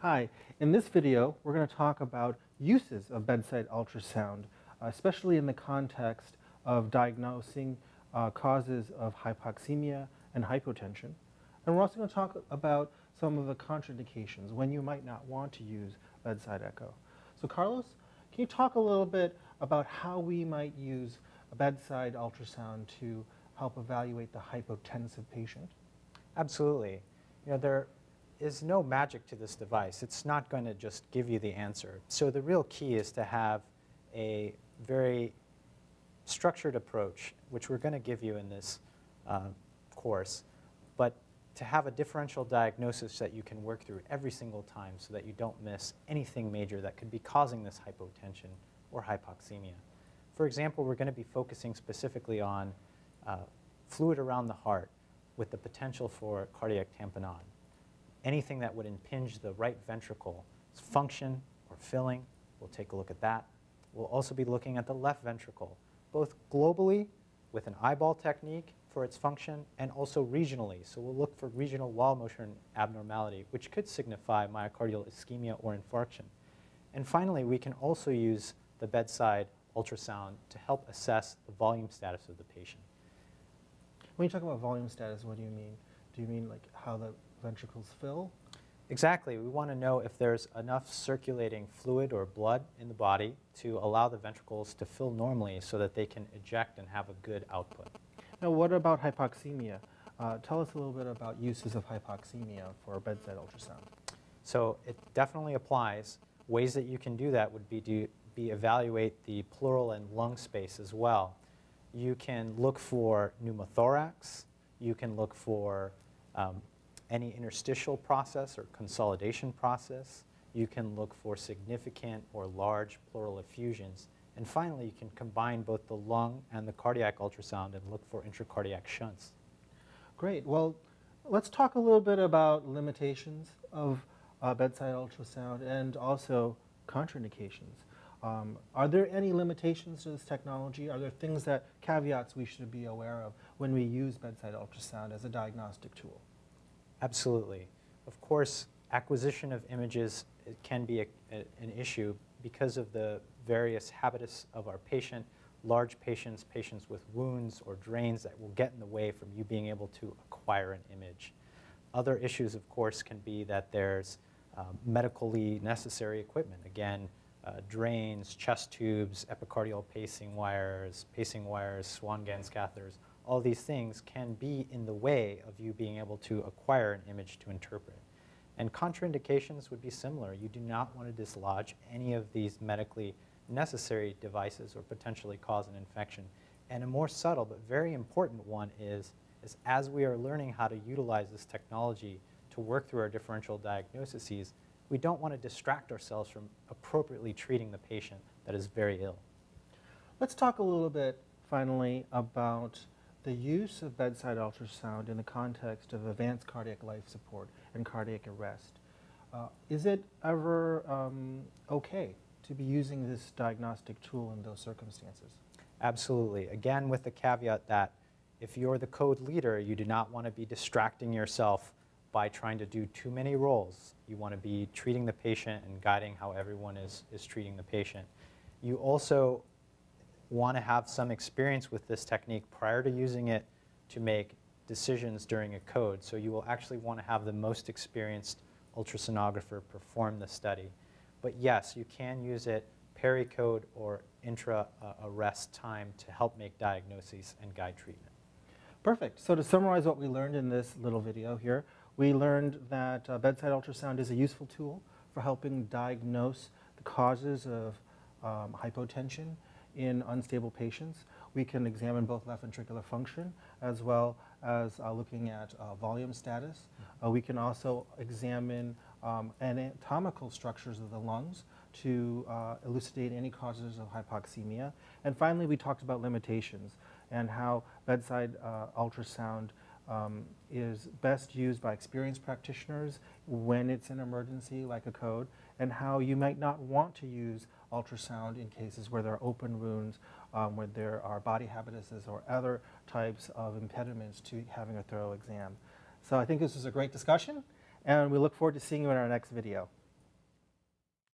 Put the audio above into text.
Hi, in this video we're going to talk about uses of bedside ultrasound, especially in the context of diagnosing causes of hypoxemia and hypotension. And we're also going to talk about some of the contraindications when you might not want to use bedside echo. So Carlos, can you talk a little bit about how we might use a bedside ultrasound to help evaluate the hypotensive patient? Absolutely. There is no magic to this device. It's not going to just give you the answer. So the real key is to have a very structured approach, which we're going to give you in this course, but to have a differential diagnosis that you can work through every single time so that you don't miss anything major that could be causing this hypotension or hypoxemia. For example, we're going to be focusing specifically on fluid around the heart with the potential for cardiac tamponade. Anything that would impinge the right ventricle's function or filling, we'll take a look at that. We'll also be looking at the left ventricle, both globally with an eyeball technique for its function and also regionally. So we'll look for regional wall motion abnormality, which could signify myocardial ischemia or infarction. And finally, we can also use the bedside ultrasound to help assess the volume status of the patient. When you talk about volume status, what do you mean? Do you mean like how the ventricles fill? Exactly. We want to know if there's enough circulating fluid or blood in the body to allow the ventricles to fill normally so that they can eject and have a good output. Now, what about hypoxemia? Tell us a little bit about uses of hypoxemia for bedside ultrasound. So it definitely applies. Ways that you can do that would be to evaluate the pleural and lung space as well. You can look for pneumothorax. You can look for any interstitial process or consolidation process. You can look for significant or large pleural effusions. And finally, you can combine both the lung and the cardiac ultrasound and look for intracardiac shunts. Great. Well, let's talk a little bit about limitations of bedside ultrasound and also contraindications. Are there any limitations to this technology? Are there things that, caveats we should be aware of when we use bedside ultrasound as a diagnostic tool? Absolutely. Of course, acquisition of images can be an issue because of the various habitus of our patient, large patients, patients with wounds or drains that will get in the way from you being able to acquire an image. Other issues, of course, can be that there's medically necessary equipment. Again, drains, chest tubes, epicardial pacing wires, Swan-Ganz catheters. All these things can be in the way of you being able to acquire an image to interpret. And contraindications would be similar. You do not want to dislodge any of these medically necessary devices or potentially cause an infection. And a more subtle but very important one is as we are learning how to utilize this technology to work through our differential diagnoses, we don't want to distract ourselves from appropriately treating the patient that is very ill. Let's talk a little bit, finally, about the use of bedside ultrasound in the context of advanced cardiac life support and cardiac arrest. Is it ever okay to be using this diagnostic tool in those circumstances? Absolutely. Again, with the caveat that if you're the code leader, you do not want to be distracting yourself by trying to do too many roles. You want to be treating the patient and guiding how everyone is treating the patient. You also want to have some experience with this technique prior to using it to make decisions during a code. So you will actually want to have the most experienced ultrasonographer perform the study. But yes, you can use it peri-code or intra-arrest time to help make diagnoses and guide treatment. Perfect. So to summarize what we learned in this little video here, we learned that bedside ultrasound is a useful tool for helping diagnose the causes of hypotension in unstable patients. We can examine both left ventricular function as well as looking at volume status. We can also examine anatomical structures of the lungs to elucidate any causes of hypoxemia. And finally, we talked about limitations and how bedside ultrasound is best used by experienced practitioners when it's an emergency like a code, and how you might not want to use ultrasound in cases where there are open wounds, where there are body habituses or other types of impediments to having a thorough exam. So I think this was a great discussion, and we look forward to seeing you in our next video.